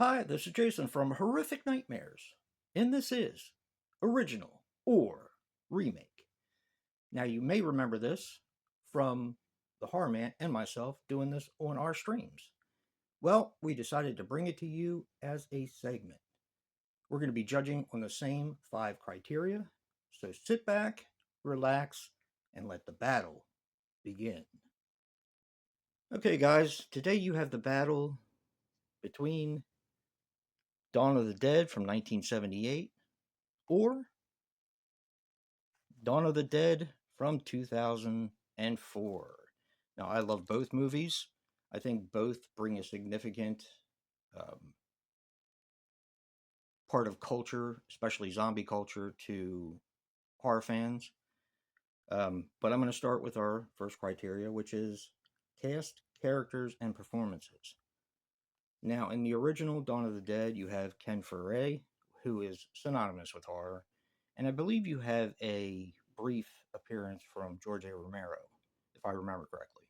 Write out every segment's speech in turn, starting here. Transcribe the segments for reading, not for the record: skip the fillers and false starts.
Hi, this is Jason from Horrific Nightmares, and this is Original or Remake. Now, you may remember this from the Thehorrorman and myself doing this on our streams. Well, we decided to bring it to you as a segment. We're going to be judging on the same 5 criteria, so sit back, relax, and let the battle begin. Okay, guys, today you have the battle between Dawn of the Dead from 1978 or Dawn of the Dead from 2004. Now, I love both movies. I think both bring a significant um, part of culture, especially zombie culture, to horror fans. But I'm going to start with our first criteria, which is cast, characters, and performances. Now, in the original Dawn of the Dead, you have Ken Foray, who is synonymous with horror, and I believe you have a brief appearance from George A. Romero, if I remember correctly.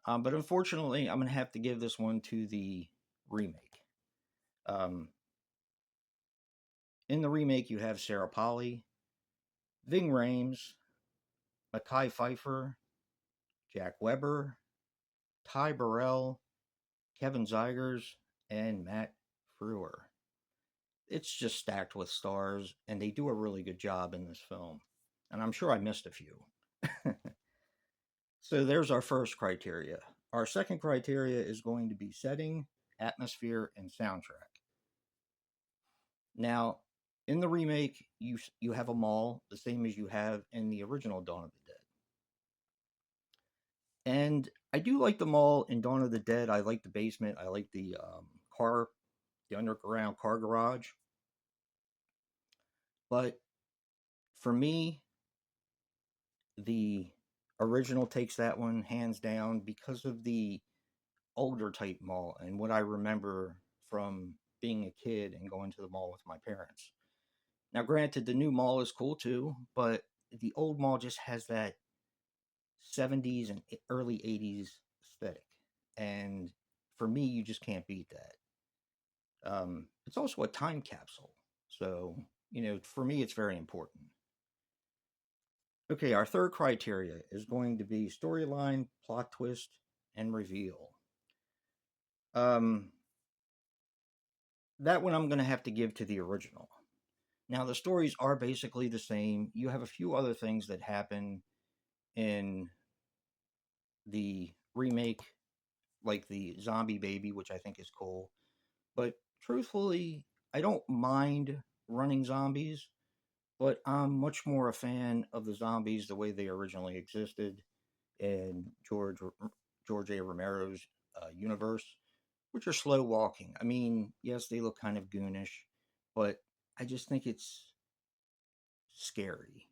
But unfortunately, I'm going to have to give this one to the remake. Um, in the remake, you have Sarah Polley, Ving Rhames, Mackay Pfeiffer, Jack Weber, Ty Burrell, Kevin Zegers, and Matt Frewer. It's just stacked with stars, and they do a really good job in this film. And I'm sure I missed a few. So there's our first criteria. Our second criteria is going to be setting, atmosphere, and soundtrack. Now, in the remake, you have a mall the same as you have in the original Dawn of the Dead. And I do like the mall in Dawn of the Dead. I like the basement. I like the underground car garage. But for me, the original takes that one hands down because of the older type mall and what I remember from being a kid and going to the mall with my parents. Now, granted, the new mall is cool too, but the old mall just has that 70s and early 80s aesthetic. And for me, you just can't beat that. It's also a time capsule. So, for me, it's very important. Okay, our third criteria is going to be storyline, plot twist, and reveal. Um, that one I'm going to have to give to the original. Now, the stories are basically the same. You have a few other things that happen in the remake, like the zombie baby, which I think is cool. But truthfully, I don't mind running zombies, but I'm much more a fan of the zombies the way they originally existed in George A. Romero's universe, which are slow walking. I mean, yes, they look kind of goonish, but I just think it's scary.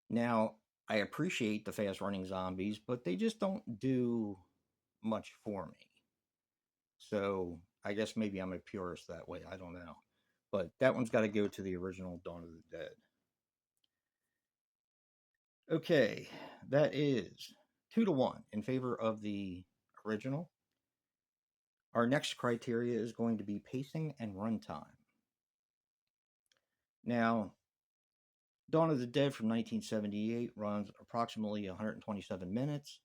Now, I appreciate the fast running zombies, but they just don't do much for me. So I guess maybe I'm a purist that way. I don't know. But that one's got to go to the original Dawn of the Dead. Okay, that is 2-1 in favor of the original. Our next criteria is going to be pacing and runtime. Now, Dawn of the Dead from 1978 runs approximately 127 minutes,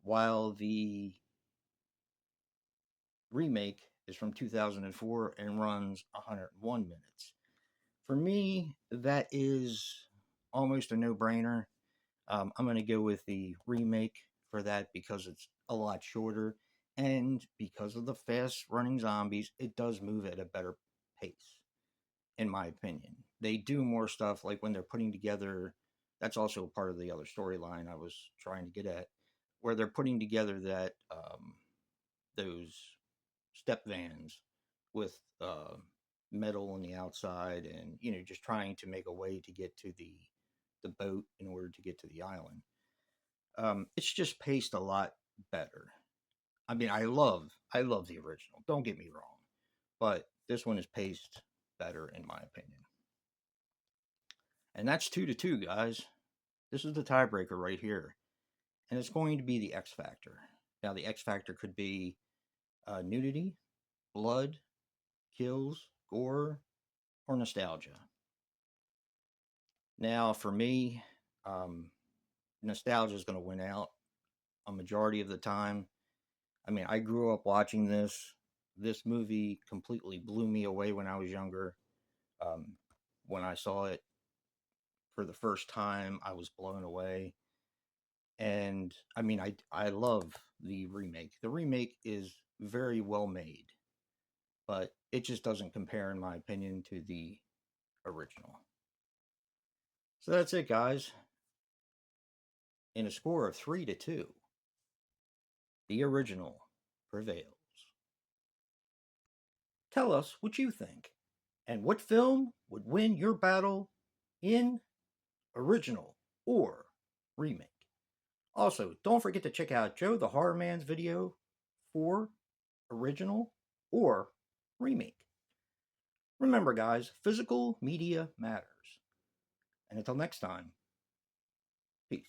while the remake is from 2004 and runs 101 minutes. For me, that is almost a no brainer. I'm going to go with the remake for that because it's a lot shorter. And because of the fast running zombies, it does move at a better pace, in my opinion. They do more stuff like when they're putting together, that's also part of the other storyline I was trying to get at, where they're putting together those step vans with metal on the outside and just trying to make a way to get to the boat in order to get to the island. It's just paced a lot better. I mean, I love the original, don't get me wrong, but this one is paced better in my opinion. And that's 2-2, guys. This is the tiebreaker right here, and it's going to be the X factor. Now, the X factor could be nudity, blood, kills, gore, or nostalgia. Now, for me, um, nostalgia is going to win out a majority of the time. I mean, I grew up watching this. This movie completely blew me away when I was younger. Um, when I saw it for the first time, I was blown away. And I mean, I love the remake. The remake is very well made, but it just doesn't compare, in my opinion, to the original. So that's it, guys. In a score of 3-2, the original prevails. Tell us what you think, and what film would win your battle in original or remake. Also, don't forget to check out Joe the Horror Man's video for original or remake. Remember, guys, physical media matters. And until next time, peace.